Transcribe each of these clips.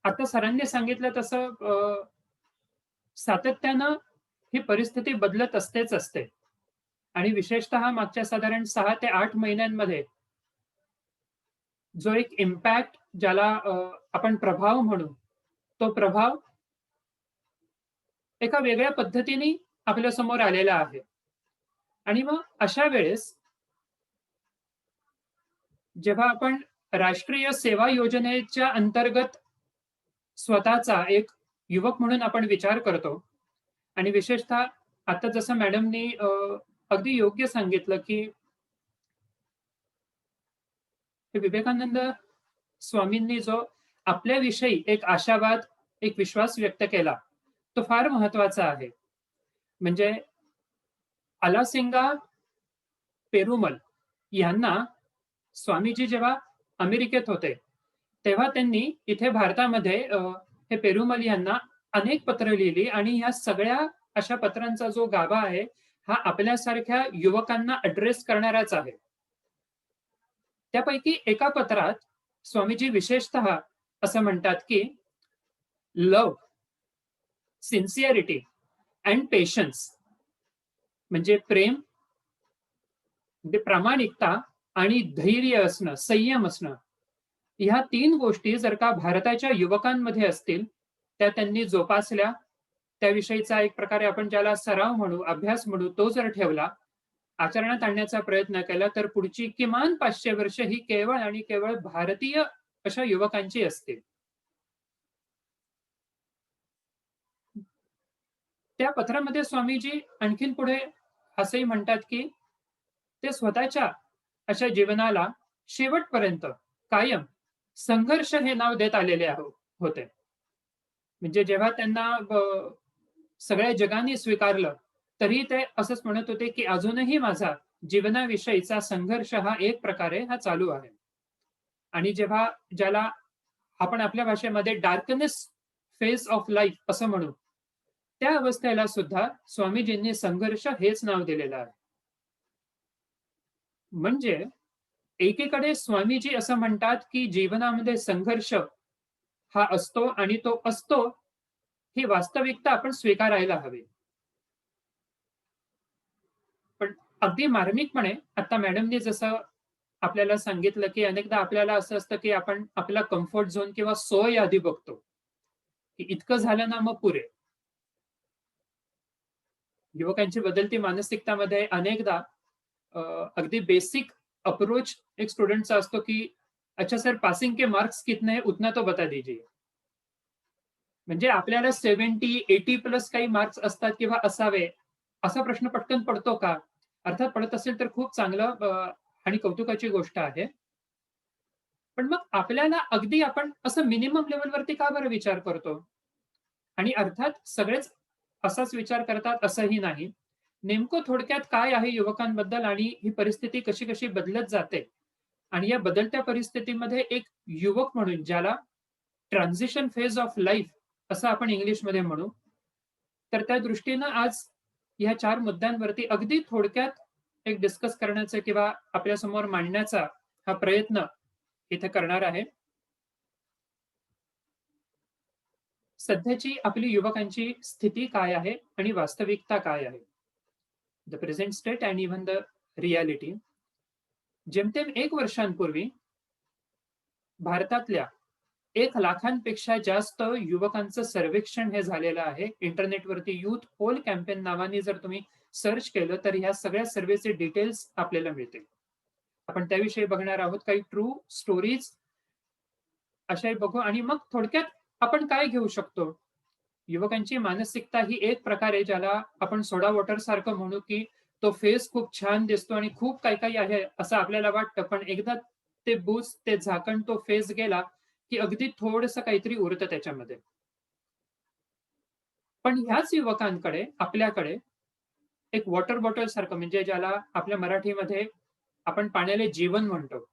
आता सरांनी सांगितलं तसं सातत्यानं ही परिस्थिती बदलत असतेच असते आणि विशेषतः मागच्या साधारण 6 ते 8 महिन्यांमध्ये जो एक इम्पॅक्ट ज्याला आपण प्रभाव म्हणू, तो प्रभाव एका वेगळ्या पद्धतीने आपल्यासमोर आलेला आहे. आणि मग अशा वेळेस जेव्हा आपण राष्ट्रीय सेवा योजनेच्या अंतर्गत स्वतःचा एक युवक म्हणून आपण विचार करतो आणि विशेषतः आता जसं मॅडमनी अगदी योग्य सांगितलं, की विवेकानंद स्वामींनी जो आपल्याविषयी एक आशावाद, एक विश्वास व्यक्त केला, तो फार महत्वाचा आहे. म्हणजे अलासिंगा पेरुमल यांना स्वामीजी जेव्हा अमेरिकेत होते, तेव्हा त्यांनी इथे भारतामध्ये हे पेरुमल यांना अनेक पत्र लिहिली आणि ह्या सगळ्या अशा पत्रांचा जो गाभा आहे, हा आपल्यासारख्या युवकांना अॅड्रेस करणाराच आहे. त्यापैकी एका पत्रात स्वामीजी विशेषतः असं म्हणतात, की लव्ह, सिन्सिअरिटी एंड पेशन्स म्हणजे प्रेम, म्हणजे प्रामाणिकता आणि धैर्य असणं, संयम असणं, ह्या 3 गोष्टी जर का भारताच्या युवकांमध्ये असतील, त्या त्यांनी जोपासल्या, त्याविषयीचा एक प्रकारे आपण ज्याला सराव म्हणू, अभ्यास म्हणू, तो जर ठेवला, आचरणात आणण्याचा प्रयत्न केला, तर पुढची किमान 500 वर्ष ही केवळ आणि केवळ भारतीय अशा युवकांची असतील. त्या पत्रामध्ये स्वामीजी आणखीन पुढे असंही म्हणतात, की ते स्वतःच्या अशा जीवनाला शेवटपर्यंत कायम संघर्ष हे नाव देत आलेले होते. म्हणजे जेव्हा त्यांना सगळ्या जगाने स्वीकारलं, तरी ते असंच म्हणत होते, की अजूनही माझा जीवनाविषयीचा संघर्ष हा एक प्रकारे हा चालू आहे. आणि जेव्हा ज्याला आपण आपल्या भाषेमध्ये डार्कनेस फेज ऑफ लाईफ असं म्हणू, त्या अवस्थेला सुद्धा स्वामीजींनी संघर्ष हेच नाव दिलेलं आहे. म्हणजे एकीकडे स्वामीजी असं म्हणतात, की जीवनामध्ये संघर्ष हा असतो आणि तो असतो, ही वास्तविकता आपण स्वीकारायला हवी. पण अगदी मार्मिकपणे आता मॅडमनी जसं आपल्याला सांगितलं, की अनेकदा आपल्याला असं असतं, की आपण आपला कम्फर्ट झोन किंवा सोय आधी बघतो, की इतकं झालं ना मग पुरे. युवकांची बदलती मानसिकतामध्ये अनेकदा अ, अगदी बेसिक अप्रोच एक स्टुडंटचा असतो, की "अच्छा सर पासिंग के मार्क्स कितने हैं? उतना तो बता दीजिए." म्हणजे आपल्याला 70-80 प्लस काही मार्क्स असतात किंवा असावे, असा प्रश्न पटकन पडतो का? अर्थात पडत असेल तर खूप चांगलं आणि कौतुकाची गोष्ट आहे. पण मग आपल्याला अगदी आपण असं मिनिमम लेव्हलवरती का बरं विचार करतो? आणि अर्थात सगळेच असाच विचार करतात असंही नाही. नेमकं थोडक्यात काय आहे युवकांबद्दल आणि ही परिस्थिती कशी-कशी बदलत जाते आणि या बदलत्या परिस्थितीमध्ये एक युवक म्हणून ज्याला ट्रान्झिशन फेज ऑफ लाईफ असं आपण इंग्लिशमध्ये म्हणू. तर त्या दृष्टीनं आज ह्या 4 मुद्द्यांवरती अगदी थोडक्यात एक डिस्कस करण्याचा किंवा आपल्यासमोर मांडण्याचा हा प्रयत्न इथे करणार आहे. सध्याची आपली युवकांची स्थिती काय आहे आणि वास्तविकता काय आहे? The present state and even the reality. जेमतेम 1 वर्षांपूर्वी भारतातल्या 1,00,000पेक्षा जास्त युवकांचं सर्वेक्षण हे झालेलं आहे. इंटरनेटवरती युथ पोल कॅम्पेन नावाने जर तुम्ही सर्च केलं, तर ह्या सगळ्या सर्व्हेचे डिटेल्स आपल्याला मिळतील. आपण त्याविषयी बघणार आहोत. काही ट्रू स्टोरीज अशाही बघू आणि मग थोडक्यात आपण काय घेऊ शकतो? युवकांची मानसिकता ही एक प्रकारे ज्याला आपण सोडा वॉटर सारखं म्हणू, की तो फेस खूप छान दिसतो आणि खूप काही-काही आहे असं आपल्याला वाटतं. पण एकदा ते बूस्ट, ते झाकण, तो फेस गेला, की अगदी थोडंसं काहीतरी उरतं त्याच्यामध्ये. पण ह्याच युवकांकडे, आपल्याकडे एक वॉटर बॉटल सारखं म्हणजे ज्याला आपल्या मराठीमध्ये आपण पाण्याला जीवन म्हणतो.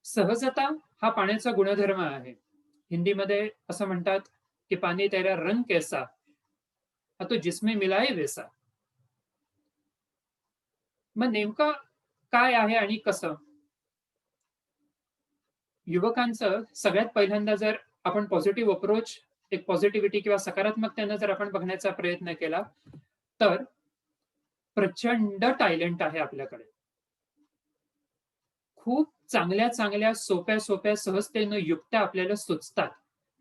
सहजता हा पाण्याचा गुणधर्म आहे. हिंदीमध्ये असं म्हणतात, की "पानी तेरा रंग कैसा, हा तो जिसमें मिलाए वैसा." मग नेमकं काय आहे आणि कसं? युवकांचं सगळ्यात पहिल्यांदा जर आपण पॉझिटिव्ह अप्रोच, एक पॉझिटिव्हिटी किंवा सकारात्मकतेनं जर आपण बघण्याचा प्रयत्न केला, तर प्रचंड टॅलेंट आहे आपल्याकडे. खूप चांगल्या-चांगल्या, सोप्या-सोप्या, सहजतेनं युक्त्या आपल्याला सुचतात.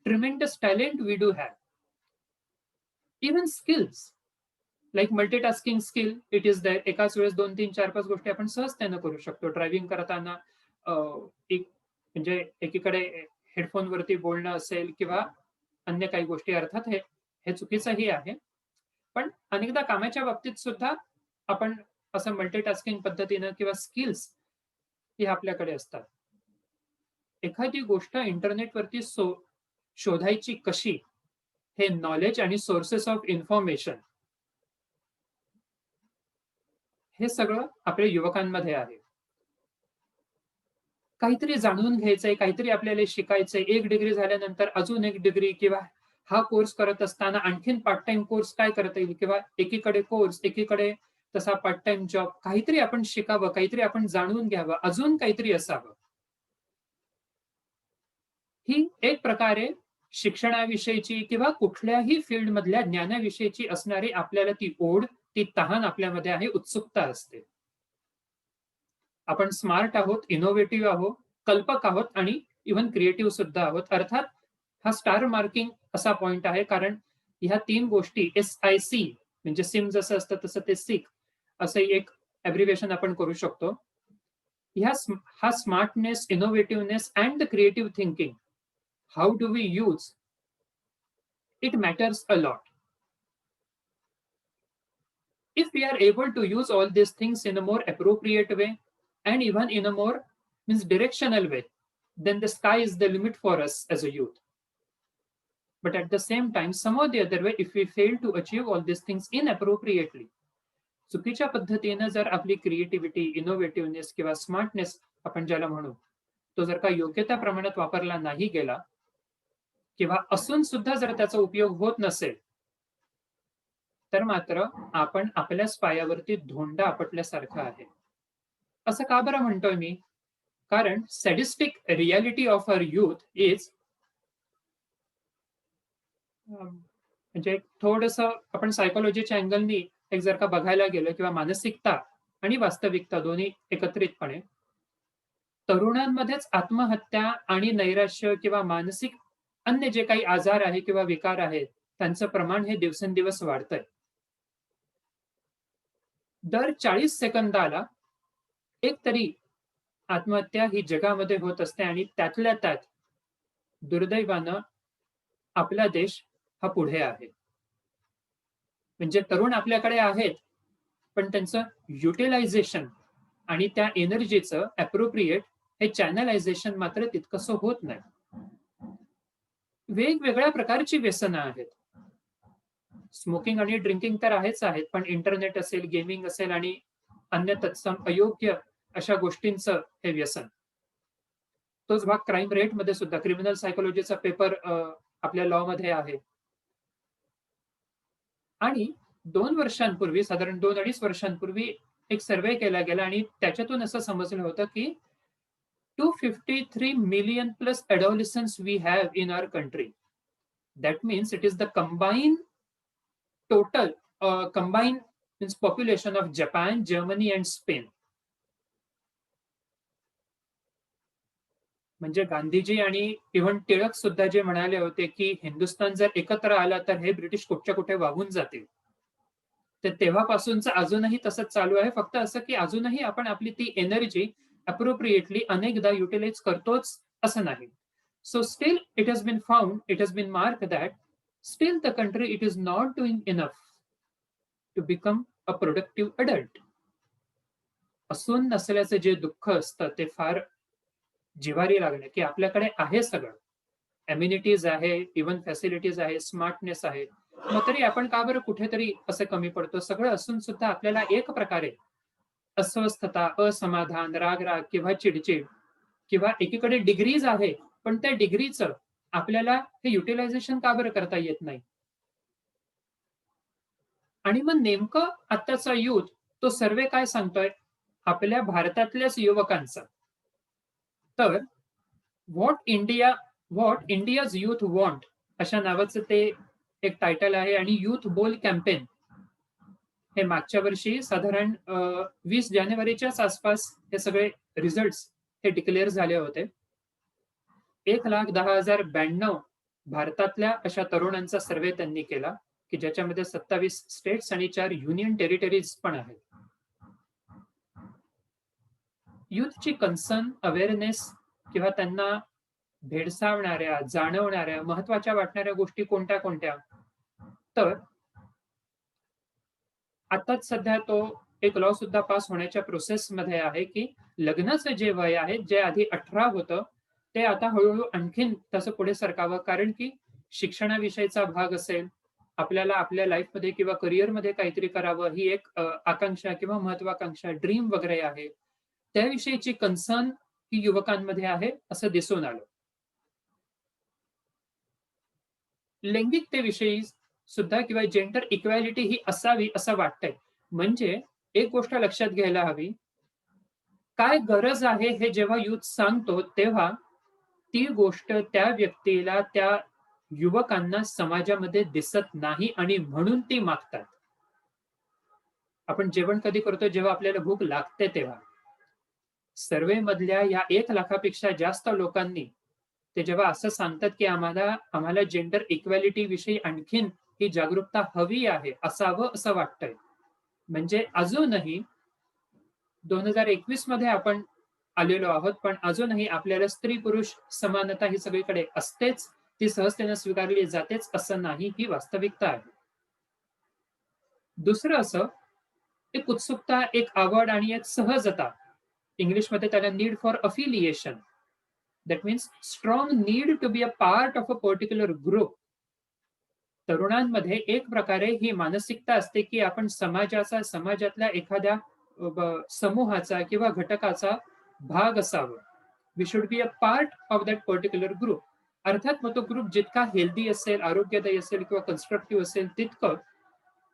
Tremendous talent we do have. Even skills like multitasking skill it is there. एकाच वेळेस 2, 3, 4, 5 गोष्टी आपण सहजतेनं करू शकतो. ड्रायव्हिंग करताना अ, एक म्हणजे एकीकडे हेडफोनवरती बोलणं असेल किंवा अन्य काही गोष्टी अर्थात हे हे चुकीचंही आहे. पण अनेकदा कामाच्या बाबतीत सुद्धा आपण असं मल्टीटास्किंग पद्धतीनं किंवा स्किल्स हे आपल्याकडे असतात. एखादी गोष्ट इंटरनेटवरती शोधायची कशी? हे नॉलेज आणि सोर्सेस ऑफ इन्फॉर्मेशन हे सगळं आपल्या युवकांमध्ये आहे. काहीतरी जाणून घ्यायचंय, काहीतरी आपल्याला शिकायचंय. एक डिग्री झाल्यानंतर अजून एक डिग्री किंवा हा कोर्स करत असताना आणखीन पार्ट टाईम कोर्स काय करता येईल किंवा एकीकडे कोर्स, एकीकडे तसा पार्ट टाईम जॉब. काहीतरी आपण शिकावं, काहीतरी आपण जाणून घ्यावं, अजून काहीतरी असावं. ही एक प्रकारे शिक्षणाविषयीची किंवा कुठल्याही फील्डमधल्या ज्ञानाविषयीची असणारी आपल्याला ती ओढ, ती तहान आपल्यामध्ये आहे, उत्सुकता असते. आपण स्मार्ट आहोत, इनोव्हेटिव्ह आहोत, कल्पक आहोत आणि इव्हन क्रिएटिव्ह सुद्धा आहोत. अर्थात हा स्टार मार्किंग असा पॉइंट आहे कारण ह्या 3 गोष्टी SIC म्हणजे सिम जसं असतं तसं ते सिक असं एक अब्रिव्हिएशन आपण करू शकतो. ह्या हा smartness, innovativeness and the creative thinking how do we use it matters a lot. If we are able to use all these things in a more appropriate way and even in a more means directional way, then the sky is the limit for us as a youth. But at the same time, some or the other way, if we fail to achieve all these things inappropriately, चुकीच्या पद्धतीनं जर आपली creativity, इनोव्हेटिव्हनेस किंवा smartness आपण ज्याला म्हणू, तो जर का योग्य त्या प्रमाणात वापरला नाही गेला किंवा असून सुद्धा जर त्याचा उपयोग होत नसेल, तर मात्र आपण आपल्याच पायावरती धोंडा आपटल्यासारखं आहे. असं का बरं म्हणतोय मी? कारण sadistic reality of our youth is म्हणजे थोडंसं आपण सायकॉलॉजीच्या अँगलनी एक जर का बघायला गेलं किंवा मानसिकता आणि वास्तविकता दोन्ही एकत्रितपणे तरुणांमध्येच आत्महत्या आणि नैराश्य किंवा मानसिक अन्य जे काही आजार आहे किंवा विकार आहेत, त्यांचं प्रमाण हे दिवसेंदिवस वाढतंय. दर 40 सेकंदाला एक तरी आत्महत्या ही जगामध्ये होत असते आणि त्यातल्या त्यात दुर्दैवानं आपला देश हा पुढे आहे. म्हणजे तरुण आपल्याकडे आहेत, पण त्यांचं युटिलायझेशन आणि त्या एनर्जीचं अप्रोप्रिएट हे चॅनलायझेशन मात्र तितकंसं होत नाही. वेगवेगळ्या प्रकारची व्यसनं आहेत. स्मोकिंग आणि ड्रिंकिंग तर आहेच आहेत, पण इंटरनेट असेल, गेमिंग असेल आणि अन्य तत्सम अयोग्य अशा गोष्टींचं हे व्यसन. तोच भाग क्राईम रेटमध्ये सुद्धा क्रिमिनल सायकॉलॉजीचा पेपर आपल्या लॉमध्ये आहे. आणि 2 वर्षांपूर्वी साधारण 2-2.5 वर्षांपूर्वी एक सर्व्हे केला गेला आणि त्याच्यातून असं समजलं होतं की 253 million plus adolescents we have in our country. That means it is the total combined means population of Japan, Germany and Spain. म्हणजे गांधीजी आणि इव्हन टिळक सुद्धा जे म्हणाले होते की हिंदुस्थान जर एकत्र आला तर हे ब्रिटिश कुठच्या कुठे वाहून जातील. तर तेव्हापासूनच अजूनही तसंच चालू आहे. फक्त असं की अजूनही आपण आपली ती एनर्जी अप्रोप्रिएटली अनेकदा युटिलाइज करतोच असं नाही. So still it has been found, it has been marked that still the country it is not doing enough to become a productive adult. असून नसल्याचं जे दुःख असतं ते फार जिव्हारी लागणे की आपल्याकडे आहे सगळं. अम्युनिटीज आहे, इव्हन फॅसिलिटीज आहे, स्मार्टनेस आहे. मग तरी आपण का बरं कुठेतरी असं कमी पडतो? सगळं असून सुद्धा आपल्याला एक प्रकारे अस्वस्थता, असमाधान, राग-राग किंवा चिडचिड किंवा एकीकडे डिग्रीज आहे, पण त्या डिग्रीचं आपल्याला हे युटिलायझेशन का बरं करता येत नाही? आणि मग नेमकं आत्ताचा यूथ तो सर्व्हे काय सांगतोय? आपल्या भारतातल्याच युवकांचा. तर what India what India's youth want अशा नावाचं ते एक टायटल आहे. आणि युथ बोल कॅम्पेन हे मागच्या वर्षी साधारण 20 जानेवारीच्याच आसपास हे सगळे रिझल्ट्स हे डिक्लेअर झाले होते. 1,10,092 भारतातल्या अशा तरुणांचा सर्व्हे त्यांनी केला, की ज्याच्यामध्ये 27 स्टेट्स आणि 4 युनियन टेरिटरीज पण आहेत. युथची कन्सर्न, अवेअरनेस किंवा त्यांना भेडसावणाऱ्या, जाणवणाऱ्या, महत्वाच्या वाटणाऱ्या गोष्टी कोणत्या कोणत्या? तर आताच सध्या तो एक लॉ सुद्धा पास होण्याच्या प्रोसेसमध्ये आहे, की लग्नाचं जे वय आहे, जे आधी 18 होतं, ते आता हळू आणखीन तसं पुढे सरकावं. कारण की शिक्षणाविषयीचा भाग असेल, आपल्याला आपल्या लाईफमध्ये किंवा करिअरमध्ये काहीतरी करावं, ही एक आकांक्षा किंवा महत्वाकांक्षा, ड्रीम वगैरे आहे. त्याविषयीची कन्सर्न ही युवकांमध्ये आहे, असं दिसून आलं. लैंगिकतेविषयी सुद्धा किंवा जेंडर इक्वॅलिटी ही असावी असं वाटतंय. म्हणजे एक गोष्ट लक्षात घ्यायला हवी, काय गरज आहे हे जेव्हा यूथ सांगतो, तेव्हा ती गोष्ट त्या व्यक्तीला, त्या युवकांना समाजामध्ये दिसत नाही आणि म्हणून ती मागतात. आपण जेवण कधी करतो? जेव्हा आपल्याला भूक लागते तेव्हा. सर्व्हेमधल्या या 1,00,000पेक्षा जास्त लोकांनी ते जेव्हा असं सांगतात, की आम्हाला जेंडर इक्वॅलिटी विषयी आणखीन ही जागरूकता हवी आहे, असावं असं वाटतंय. म्हणजे अजूनही 2021 मध्ये आपण आलेलो आहोत, पण अजूनही आपल्याला स्त्री-पुरुष समानता ही सगळीकडे असतेच, ती सहजतेने स्वीकारली जातेच असं नाही, ही वास्तविकता आहे. दुसरं असं, एक उत्सुकता, एक आवड आणि एक सहजता. इंग्लिशमध्ये त्याला need for affiliation. That means strong need to be a part of a particular group. तरुणांमध्ये एक प्रकारे ही मानसिकता असते, की आपण समाजातल्या एखाद्या समूहाचा किंवा घटकाचा भाग असावं. We should be a part of that particular group. अर्थात मग तो ग्रुप जितका हेल्दी असेल, आरोग्यदायी असेल किंवा कन्स्ट्रक्टिव्ह असेल, तितकं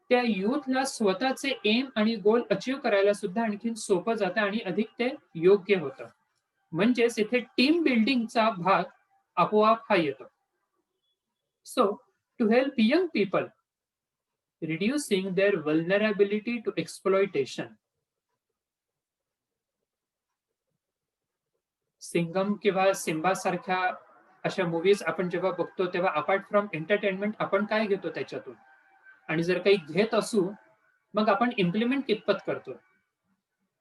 त्या युथला स्वतःचे एम आणि गोल अचीव्ह करायला सुद्धा आणखीन सोपं जातं आणि अधिक ते योग्य होतं. म्हणजेच इथे टीम बिल्डिंगचा भाग आपोआप हा येतो. So, to help young people reducing their vulnerability to exploitation, Singam किंवा सिम्बा सारख्या अशा मूव्हीज आपण जेव्हा बघतो, तेव्हा अपार्ट फ्रॉम एंटरटेनमेंट आपण काय घेतो त्याच्यातून? आणि जर काही घेत असू, मग आपण इम्प्लिमेंट कितपत करतो?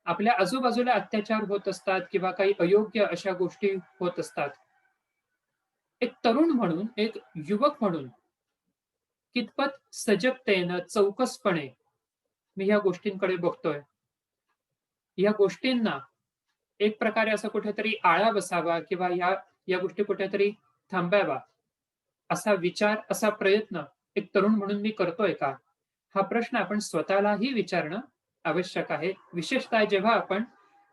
आपल्या आजूबाजूला अत्याचार होत असतात किंवा काही अयोग्य अशा गोष्टी होत असतात. एक तरुण म्हणून, एक युवक म्हणून कितपत सजगतेनं, चौकसपणे मी ह्या गोष्टींकडे बघतोय? या गोष्टींना एक प्रकारे असं कुठेतरी आळा बसावा किंवा या गोष्टी कुठेतरी थांबाव्या, असा विचार, असा प्रयत्न एक तरुण म्हणून मी करतोय का? हा प्रश्न आपण स्वतःलाही विचारणं आवश्यक आहे. विशेषतः जेव्हा आपण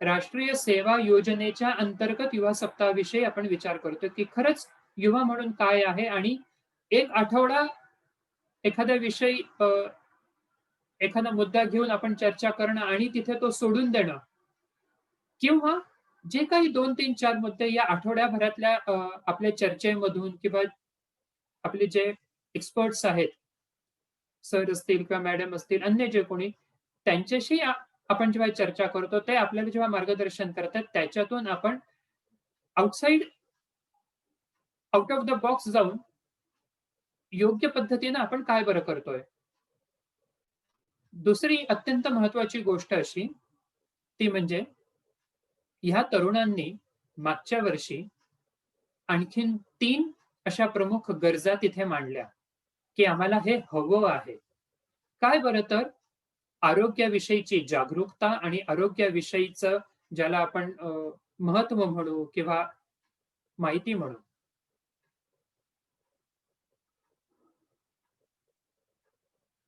राष्ट्रीय सेवा योजनेच्या अंतर्गत युवा सप्ताहाविषयी आपण विचार करतोय, की खरंच युवा म्हणून काय आहे? आणि एक आठवडा एखाद्या विषयी एखादा मुद्दा घेऊन आपण चर्चा करणं आणि तिथे तो सोडून देणं, किंवा जे काही 2, 3, 4 मुद्दे या आठवड्याभरातल्या आपल्या चर्चेमधून किंवा आपले जे एक्सपर्ट्स आहेत, सर असतील किंवा मॅडम असतील, अन्य जे कोणी, त्यांच्याशी आपण जेव्हा चर्चा करतो, ते आपल्याला जेव्हा मार्गदर्शन करतात, त्याच्यातून आपण outside out of the box जाऊन योग्य पद्धतीने आपण काय बरं करतोय? दुसरी अत्यंत महत्वाची गोष्ट अशी, ती म्हणजे ह्या तरुणांनी मागच्या वर्षी आणखीन 3 अशा प्रमुख गरजा तिथे मांडल्या, की आम्हाला हे हवं आहे. काय बरं तर? आरोग्याविषयीची जागरूकता आणि आरोग्याविषयीचं ज्याला आपण महत्त्व म्हणू किंवा माहिती म्हणू.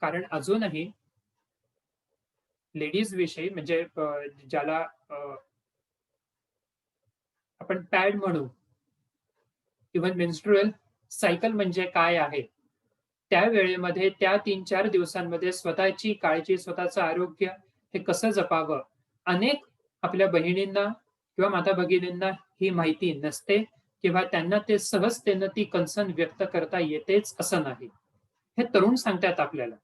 कारण अजूनही लेडीज विषयी म्हणजे ज्याला आपण पॅड म्हणू, इव्हन मेन्स्ट्रुअल सायकल म्हणजे काय आहे? त्या वेळेमध्ये त्या 3-4 दिवसांमध्ये स्वतःची काळजी, स्वतःचं आरोग्य हे कसं जपावं? अनेक आपल्या बहिणींना किंवा माता-भगिनींना ही माहिती नसते किंवा त्यांना ते सहजतेनं ती कन्सर्न व्यक्त करता येतेच असं नाही. हे तरुण सांगतायत आपल्याला.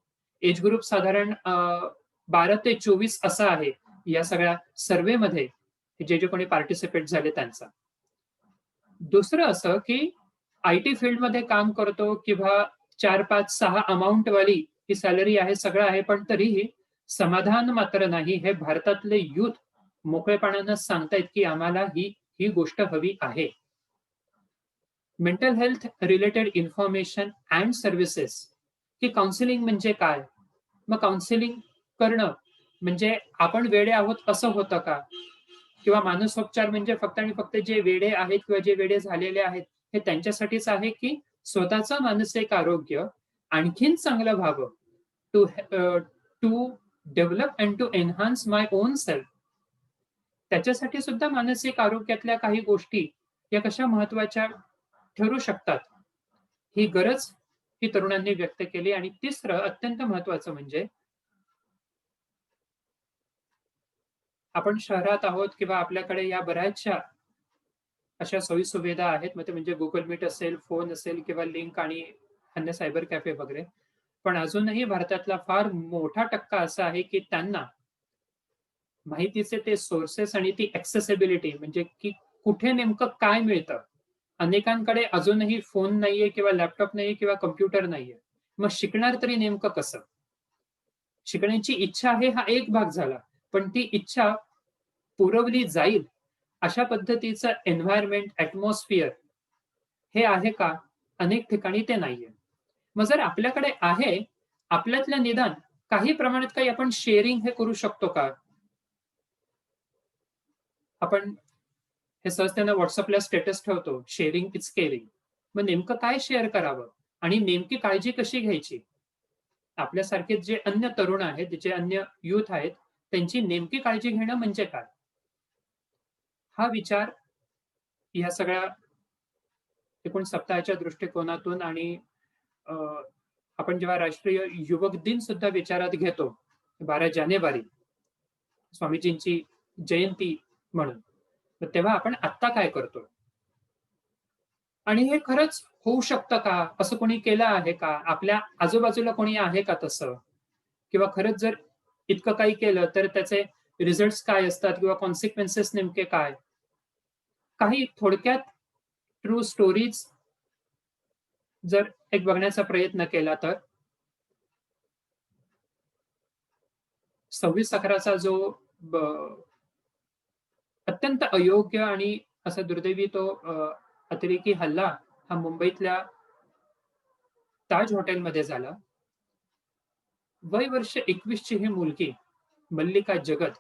एज ग्रुप साधारण 12 ते 24 असा आहे या सगळ्या सर्व्हेमध्ये जे कोणी पार्टिसिपेट झाले त्यांचा. दुसरं असं की आय-टी फील्डमध्ये काम करतो किंवा 4, 5, 6 अमाउंटवाली ही सॅलरी आहे, सगळं आहे, पण तरीही समाधान मात्र नाही. हे भारतातले यूथ मोकळेपणानं सांगतायत की आम्हाला ही गोष्ट हवी आहे. Mental health related information and services की काउन्सिलिंग म्हणजे काय? मग काउन्सिलिंग करणं म्हणजे आपण वेडे आहोत असं होतं का? किंवा मानसोपचार म्हणजे फक्त आणि फक्त जे वेडे आहेत किंवा जे वेडे झालेले आहेत, हे त्यांच्यासाठीच आहे, की स्वतःचं मानसिक आरोग्य आणखीन चांगलं व्हावं, to to develop and to enhance my own self. त्याच्यासाठी सुद्धा मानसिक आरोग्यातल्या काही गोष्टी या कशा महत्त्वाच्या ठरू शकतात, ही गरज ही तरुणांनी व्यक्त केली. आणि तिसरं अत्यंत महत्त्वाचं म्हणजे आपण शहरात आहोत किंवा आपल्याकडे या बऱ्याचशा अशा सोयी-सुविधा आहेत. मग ते म्हणजे Google Meet असेल, फोन असेल किंवा लिंक आणि अन्य सायबर कॅफे वगैरे. पण अजूनही भारतातला फार मोठा टक्का असा आहे, की त्यांना माहितीचे ते सोर्सेस आणि ती एक्सेसिबिलिटी म्हणजे की कुठे नेमकं काय मिळतं? अनेकांकडे अजूनही फोन नाहीये किंवा लॅपटॉप नाहीये किंवा कॉम्प्युटर नाहीये. मग शिकणार तरी नेमकं कसं? शिकण्याची इच्छा आहे हा एक भाग झाला. पण ती इच्छा पुरवली जाईल अशा पद्धतीचं एन्व्हायर्नमेंट, एटमॉस्फिअर हे आहे का? अनेक ठिकाणी ते नाहीये. मग जर आपल्याकडे आहे, आपल्यातलं निदान काही प्रमाणात काही आपण शेअरिंग हे करू शकतो का? आपण हे सहजतेनं WhatsAppला स्टेटस ठेवतो, शेअरिंग इज केअरिंग. मग नेमकं काय शेअर करावं आणि नेमकी काळजी कशी घ्यायची? आपल्यासारखेच जे अन्य तरुण आहेत, जे अन्य यूथ आहेत, त्यांची नेमकी काळजी घेणं म्हणजे काय? हा विचार या सगळ्या एकूण सप्ताहाच्या दृष्टिकोनातून आणि अ, आपण जेव्हा राष्ट्रीय युवक दिन सुद्धा विचारात घेतो, 12 जानेवारी स्वामीजींची जयंती म्हणून. तर तेव्हा आपण आत्ता काय करतोय? आणि हे खरंच होऊ शकतं का? असं कोणी केलं आहे का? आपल्या आजूबाजूला कोणी आहे का तसं? किंवा खरंच जर इतकं काही केलं, तर त्याचे रिझल्ट्स काय असतात किंवा कॉन्सिक्वेन्सेस नेमके काय? काही थोडक्यात ट्रू स्टोरीज जर एक बघण्याचा प्रयत्न केला तर 26/11चा जो ब अत्यंत अयोग्य आणि असा दुर्दैवी तो अतिरेकी हल्ला हा मुंबईतल्या ताज हॉटेलमध्ये झाला. वय वर्ष 21 ची ही मुलगी मल्लिका जगत,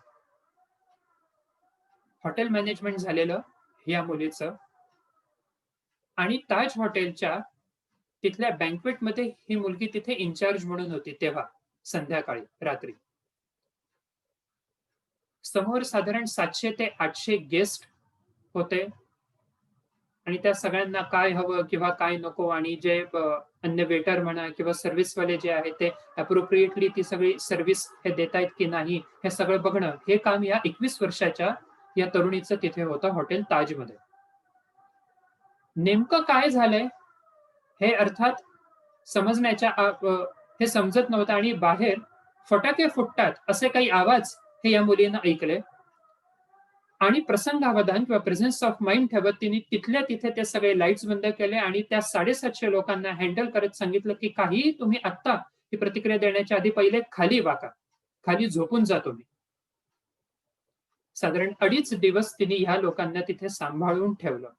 हॉटेल मॅनेजमेंट झालेलं या मुलीचं आणि ताज हॉटेलच्या तिथल्या बँक्वेटमध्ये ही मुलगी तिथे इन्चार्ज म्हणून होती तेव्हा संध्याकाळी, रात्री. समोर साधारण 700 ते 800 गेस्ट होते आणि त्या सगळ्यांना काय हवं किंवा काय नको आणि जे अन्य वेटर म्हणा किंवा सर्व्हिसवाले जे आहेत ते अप्रोप्रिएटली ती सगळी सर्व्हिस हे देतायत की नाही हे सगळं बघणं, हे काम या 21 वर्षाच्या या तरुणीचं तिथे होतं हॉटेल ताजमध्ये. नेमकं काय झालंय हे अर्थात समजण्याच्या हे समजत नव्हतं आणि बाहेर फटाके फुटतात असे काही आवाज हे या मुलीनं ऐकले आणि प्रसंगावधान किंवा प्रेझेन्स ऑफ माइंड ठेवत तिने तिथल्या तिथे ते सगळे लाईट्स बंद केले आणि त्या 750 लोकांना हँडल करत सांगितलं, की काहीही तुम्ही आत्ता ही प्रतिक्रिया देण्याच्या आधी पहिले खाली वाका. खाली झोपून जा तुम्ही. साधारण 2.5 दिवस तिने ह्या लोकांना तिथे सांभाळून ठेवलं.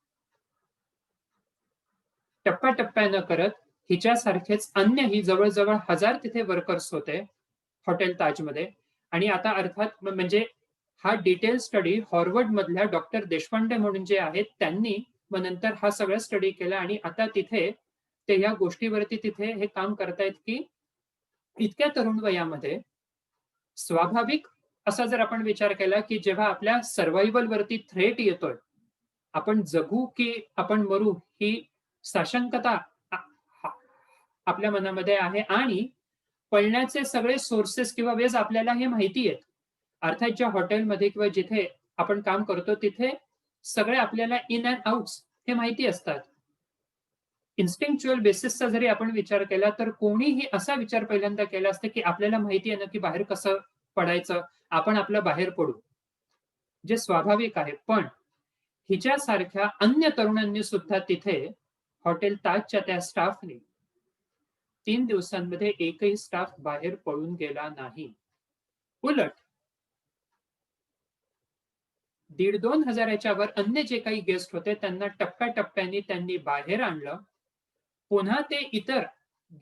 टप्प्याटप्प्यानं करत हिच्यासारखेच अन्यही जवळ-जवळ 1000 तिथे वर्कर्स होते हॉटेल ताजमध्ये. आणि आता अर्थात म्हणजे हा डिटेल स्टडी हार्वर्ड मधल्या डॉक्टर देशपांडे म्हणून जे आहेत त्यांनी मग नंतर हा सगळा स्टडी केला आणि आता तिथे ते या गोष्टीवरती तिथे हे काम करतायत की इतक्या तरुण वयामध्ये स्वाभाविक असा जर आपण विचार केला की जेव्हा आपल्या सर्व्हायव्हल वरती थ्रेट येतोय, आपण जगू की आपण मरू ही साशंकता आपल्या मनामध्ये आहे आणि पळण्याचे सगळे सोर्सेस किंवा वेज आपल्याला हे माहिती आहेत. अर्थात ज्या हॉटेलमध्ये किंवा जिथे आपण काम करतो तिथे सगळे आपल्याला इन अँड आउट्स हे माहिती असतात. इन्स्टिंक्च्युअल बेसिसचा जरी आपण विचार केला, तर कोणीही असा विचार पहिल्यांदा केला असता, की आपल्याला माहिती आहे ना, की बाहेर कसं पडायचं, आपण आपलं बाहेर पडू. जे स्वाभाविक आहे. पण हिच्यासारख्या अन्य तरुणांनी सुद्धा तिथे हॉटेल ताजच्या त्या स्टाफने 3 दिवसांमध्ये एकही स्टाफ बाहेर पळून गेला नाही. उलट 1,500-2 हजाराच्या वर अन्य जे काही गेस्ट होते त्यांना टप्प्याटप्प्याने त्यांनी बाहेर आणलं. पुन्हा ते इतर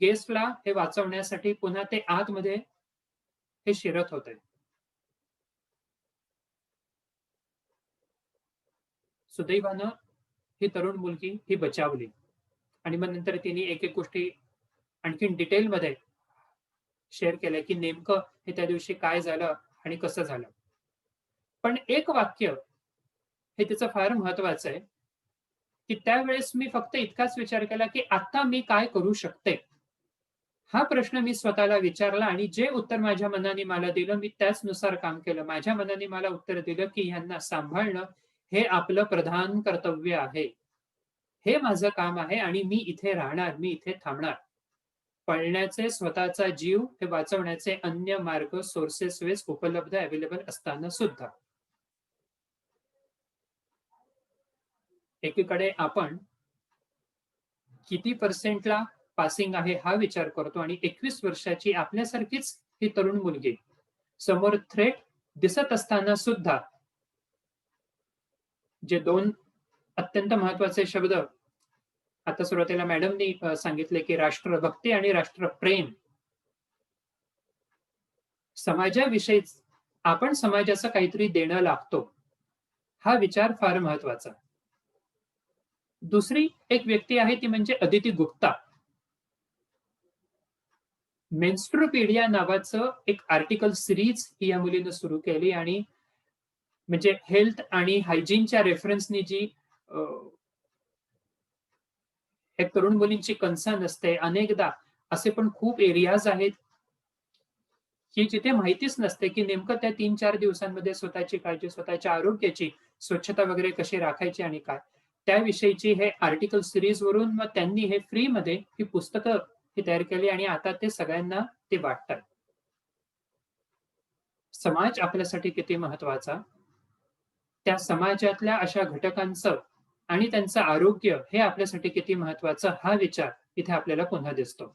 गेस्टला हे वाचवण्यासाठी पुन्हा ते आतमध्ये हे शिरत होते. सुदैवानं ही तरुण मुलगी ही बचावली आणि मग नंतर तिने एक-एक गोष्टी आणखीन डिटेलमध्ये शेअर केल्या, की नेमकं हे त्या दिवशी काय झालं आणि कसं झालं. पण एक वाक्य हे तिचं फार महत्वाचं आहे, की त्यावेळेस मी फक्त इतकाच विचार केला, की आता मी काय करू शकते? हा प्रश्न मी स्वतःला विचारला आणि जे उत्तर माझ्या मनाने मला दिलं, मी त्याचनुसार काम केलं. माझ्या मनाने मला उत्तर दिलं, की ह्यांना सांभाळणं हे आपलं प्रधान कर्तव्य आहे. हे माझं काम आहे आणि मी इथे राहणार, मी इथे थांबणार. पळण्याचे स्वतःचा जीव हे वाचवण्याचे अन्य मार्ग सोर्सेस वेज उपलब्ध अवेलेबल असताना सुद्धा. एकीकडे आपण किती पर्सेंटला पासिंग आहे हा विचार करतो आणि 21 वर्षाची आपल्यासारखीच ही तरुण मुलगी समोर थ्रेट दिसत असताना सुद्धा जे दोन अत्यंत महत्वाचे शब्द आता सुरुवातीला मॅडमनी सांगितले, की राष्ट्रभक्ती आणि राष्ट्रप्रेम. समाजाविषयीच आपण समाजाचं काहीतरी देणं लागतो. हा विचार फार महत्वाचा. दुसरी एक व्यक्ती आहे ती म्हणजे अदिती गुप्ता. मेन्स्ट्रोपीडिया नावाचं एक आर्टिकल सीरीज ही या मुलीनं सुरू केली आणि म्हणजे हेल्थ आणि हायजीनच्या रेफरन्सनी जी अ, एक तरुण मुलींची कन्सर्न असते. अनेकदा असे पण खूप एरियाज आहेत, की जिथे माहितीच नसते, की नेमकं त्या 3-4 दिवसांमध्ये स्वतःची काळजी, स्वतःच्या आरोग्याची, स्वच्छता वगैरे कशी राखायची आणि काय. त्याविषयीची हे आर्टिकल सीरीजवरून मग त्यांनी हे फ्रीमध्ये ही पुस्तकं ही तयार केली आणि आता ते सगळ्यांना ते वाटतात. समाज आपल्यासाठी किती महत्वाचा, त्या समाजातल्या अशा घटकांचं आणि त्यांचं आरोग्य हे आपल्यासाठी किती महत्वाचं हा विचार इथे आपल्याला पुन्हा दिसतो.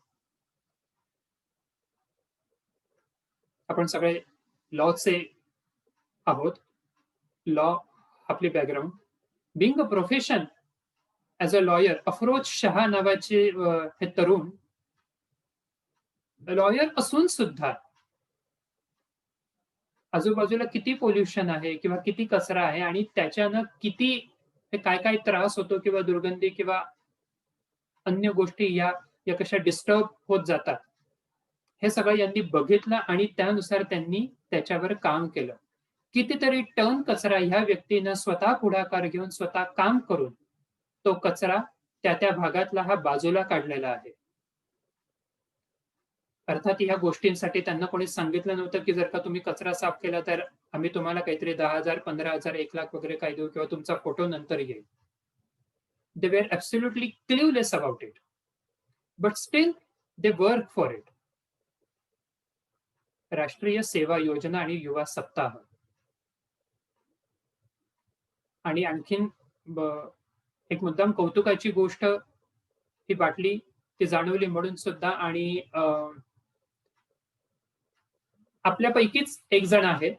आपण सगळे लॉचे आहोत. लॉ आपली background. Being a profession as a lawyer Afroz Shah नावाचे हे तरुण लॉयर असून सुद्धा आजूबाजूला किती पोल्युशन आहे किंवा किती कचरा आहे आणि त्याच्यानं किती हे काय-काय त्रास होतो किंवा दुर्गंधी किंवा अन्य गोष्टी या कशा डिस्टर्ब होत जातात. हे सगळं यांनी बघितलं आणि त्यानुसार त्यांनी त्याच्यावर काम केलं. कितीतरी टन कचरा ह्या व्यक्तीनं स्वतः पुढाकार घेऊन स्वतः काम करून तो कचरा त्या भागातला हा बाजूला काढलेला आहे. अर्थात ह्या गोष्टींसाठी त्यांना कोणी सांगितलं नव्हतं, की जर का तुम्ही कचरा साफ केला तर आम्ही तुम्हाला काहीतरी 10,000, 15,000, 1,00,000 वगैरे काही देऊ किंवा तुमचा फोटो नंतर येईल. दे वर absolutely clueless about it. But still they work for it. राष्ट्रीय सेवा योजना आणि युवा सप्ताह आणि आणखीन ब एक मुद्दाम कौतुकाची गोष्ट ही वाटली, ती जाणवली म्हणून सुद्धा आणि आपल्यापैकीच एक जण आहे,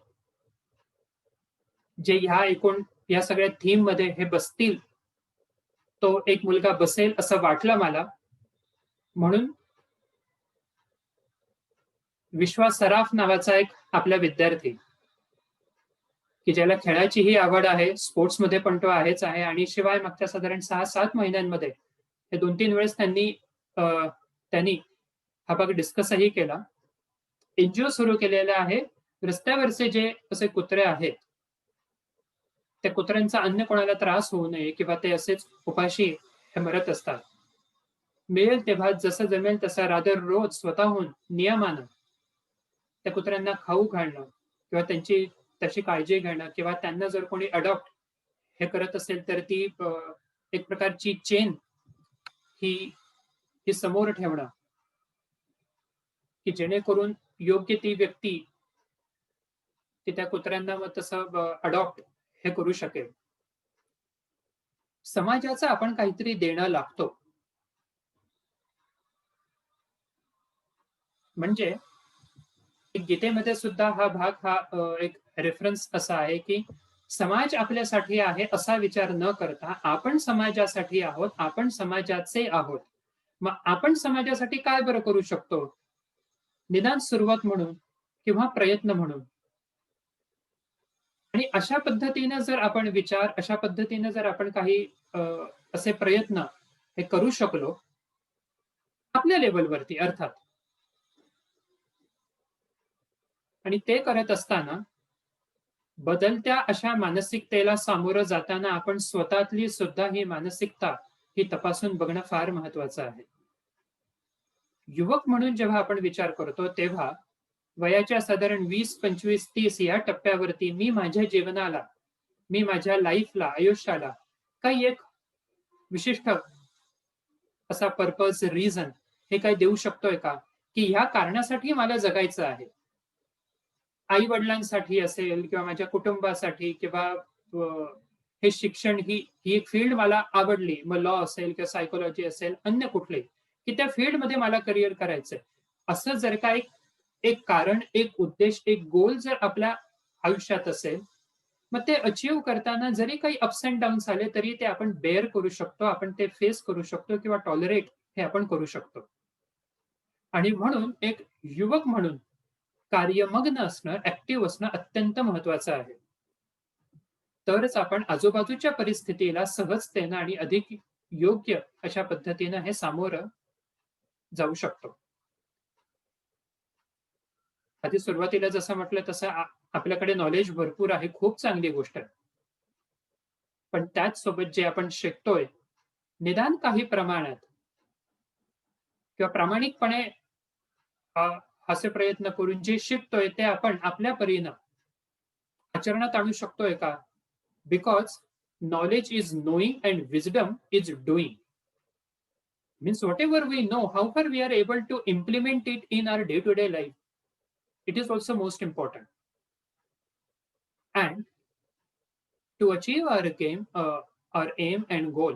जे ह्या एकूण या सगळ्या थीममध्ये हे बसतील. तो एक मुलगा बसेल असं वाटलं मला. म्हणून विश्वास सराफ नावाचा एक आपला विद्यार्थी, की ज्याला खेळाचीही आवड आहे, स्पोर्ट्समध्ये पण तो आहेच आहे आणि शिवाय मागच्या साधारण 6-7 महिन्यांमध्ये हे 2-3 वेळेस अ, त्यांनी हा भाग डिस्कसही केला. एन-जी-ओ सुरू केलेला आहे. रस्त्यावरचे जे असे कुत्रे आहेत, त्या कुत्र्यांचा अन्य कोणाला त्रास होऊ नये किंवा ते असेच उपाशी हे मरत असतात. मिळेल तेव्हा जसं जमेल तसा रादर रोज स्वतःहून नियमानं त्या कुत्र्यांना खाऊ घालणं किंवा त्यांची तशी काळजी घेणं किंवा त्यांना जर कोणी अडॉप्ट हे करत असेल तर ती एक प्रकारची चेन ही ही समोर ठेवणं, की जेणेकरून योग्य ती व्यक्ती ती त्या कुत्र्यांना मग तसं अडॉप्ट हे करू शकेल. समाजाचं आपण काहीतरी देणं लागतो. म्हणजे गीतेमध्ये सुद्धा हा भाग एक रेफरन्स असा आहे, की समाज आपल्यासाठी आहे असा विचार न करता आपण समाजासाठी आहोत, आपण समाजाचे आहोत. मग आपण समाजासाठी काय बरं करू शकतो? निदान सुरुवात म्हणून किंवा प्रयत्न म्हणून. आणि अशा पद्धतीने जर आपण विचार, अशा पद्धतीने जर आपण काही अ, असे प्रयत्न हे करू शकलो, आपल्या लेव्हलवरती अर्थात. आणि ते करत असताना बदलत्या अशा मानसिकतेला सामोरं जाताना आपण स्वतःतली सुद्धा ही मानसिकता ही तपासून बघणं फार महत्वाचं आहे. युवक म्हणून जेव्हा आपण विचार करतो तेव्हा वयाच्या साधारण 20, 25, 30 या टप्प्यावरती मी माझ्या जीवनाला, मी माझ्या लाईफला, आयुष्याला काही एक विशिष्ट असा पर्पज, रिझन हे काही देऊ शकतोय का? की ह्या कारणासाठी मला जगायचं आहे. आई-वडिलांसाठी असेल किंवा माझ्या कुटुंबासाठी किंवा हे शिक्षण ही ही एक फील्ड मला आवडली. मग लॉ असेल किंवा सायकॉलॉजी असेल, अन्य कुठले, की त्या फील्डमध्ये मला करियर करायचंय. असं जर का एक एक कारण, एक उद्देश, एक गोल जर आपल्या आयुष्यात असेल, मग ते अचीव्ह करताना जरी काही अप्स एंड डाउन्स आले, तरी ते आपण बेअर करू शकतो. आपण ते फेस करू शकतो किंवा टॉलरेट हे आपण करू शकतो. आणि म्हणून एक युवक म्हणून कार्यमग्न असणं, ऍक्टिव्ह असणं अत्यंत महत्वाचं आहे. तरच आपण आजूबाजूच्या परिस्थितीला सहजतेनं आणि अधिक योग्य अशा पद्धतीनं हे सामोरं जाऊ शकतो. आधी सुरुवातीला जसं म्हटलं तसं आपल्याकडे नॉलेज भरपूर आहे, खूप चांगली गोष्ट आहे. पण त्याच सोबत जे आपण शिकतोय, निदान काही प्रमाणात किंवा प्रामाणिकपणे अ, असे प्रयत्न करून जे शिकतोय ते आपण आपल्या परीनं आचरणात आणू शकतोय का? Because knowledge is knowing and wisdom is doing. Means whatever we know, how far we are able to implement it in our day to day life, it is also most important. And to achieve our aim and goal,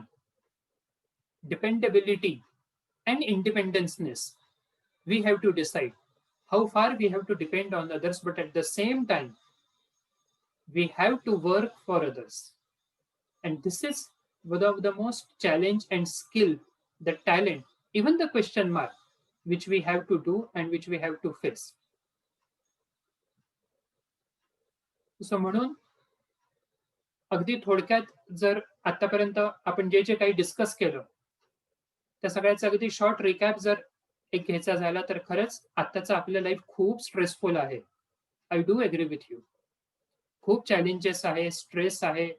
dependability and independenceness, we have to decide how far we have to depend on others, but at the same time, we have to work for others. And this is one of the most challenge and skill, the talent, even the question mark, which we have to do and which we have to face. So म्हणून अगदी थोडक्यात जर आतापर्यंत आपण जे जे काही discuss केलं, त्या सगळ्याचा अगदी शॉर्ट रिकॅप जर एक घ्यायचा झाला तर खरंच आत्ताचं आपलं लाईफ खूप स्ट्रेसफुल आहे. I do agree with you. खूप चॅलेंजेस आहे, स्ट्रेस आहे,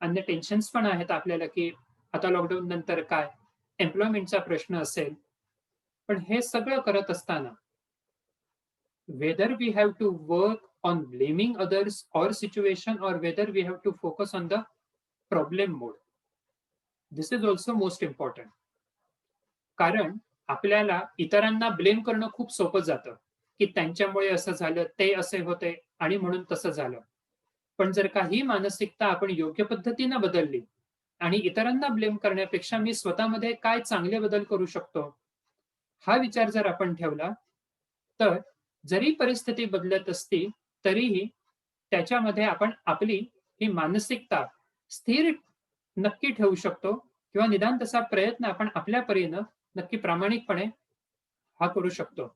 अन्य टेन्शन्स पण आहेत आपल्याला, की आता लॉकडाऊन नंतर काय, एम्प्लॉयमेंटचा प्रश्न असेल. पण हे सगळं करत असताना whether we have to work on blaming others or situation or whether we have to focus on the problem mode, this is also most important. कारण आपल्याला इतरांना ब्लेम करणं खूप सोपं जातं, की त्यांच्यामुळे असं झालं, ते असे होते आणि म्हणून तसं झालं. पण जर का ही मानसिकता आपण योग्य पद्धतीनं बदलली आणि इतरांना ब्लेम करण्यापेक्षा मी स्वतःमध्ये काय चांगले बदल करू शकतो, हा विचार जर आपण ठेवला, तर जरी परिस्थिती बदलत असती, तरीही त्याच्यामध्ये आपण आपली ही मानसिकता स्थिर नक्की ठेवू शकतो किंवा निदान तसा प्रयत्न आपण आपल्या परीनं नक्की प्रामाणिकपणे हा करू शकतो.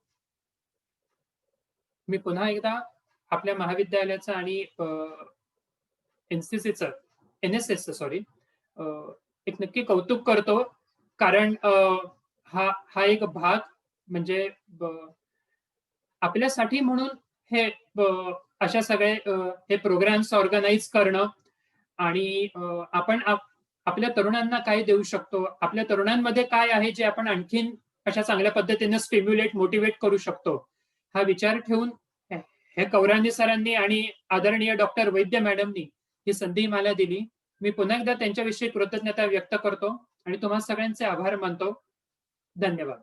मी पुन्हा एकदा आपल्या महाविद्यालयाचं आणि एन-सी-सीचं, एन-एस-एसचं सॉरी, एक नक्की कौतुक करतो. कारण हा हा एक भाग म्हणजे आपल्यासाठी म्हणून हे अशा सगळे हे प्रोग्राम्स ऑर्गनाइज करणं आणि आपण आपल्या तरुणांना काय देऊ शकतो, आपल्या तरुणांमध्ये काय आहे जे आपण आणखीन अशा चांगल्या पद्धतीने स्टिम्युलेट, मोटिवेट करू शकतो, हा विचार ठेवून हे कौरानी सरांनी आणि आदरणीय डॉक्टर वैद्य मॅडमनी ही संधी मला दिली. मी पुन्हा एकदा त्यांच्याविषयी कृतज्ञता व्यक्त करतो आणि तुम्हा सगळ्यांचे आभार मानतो. धन्यवाद.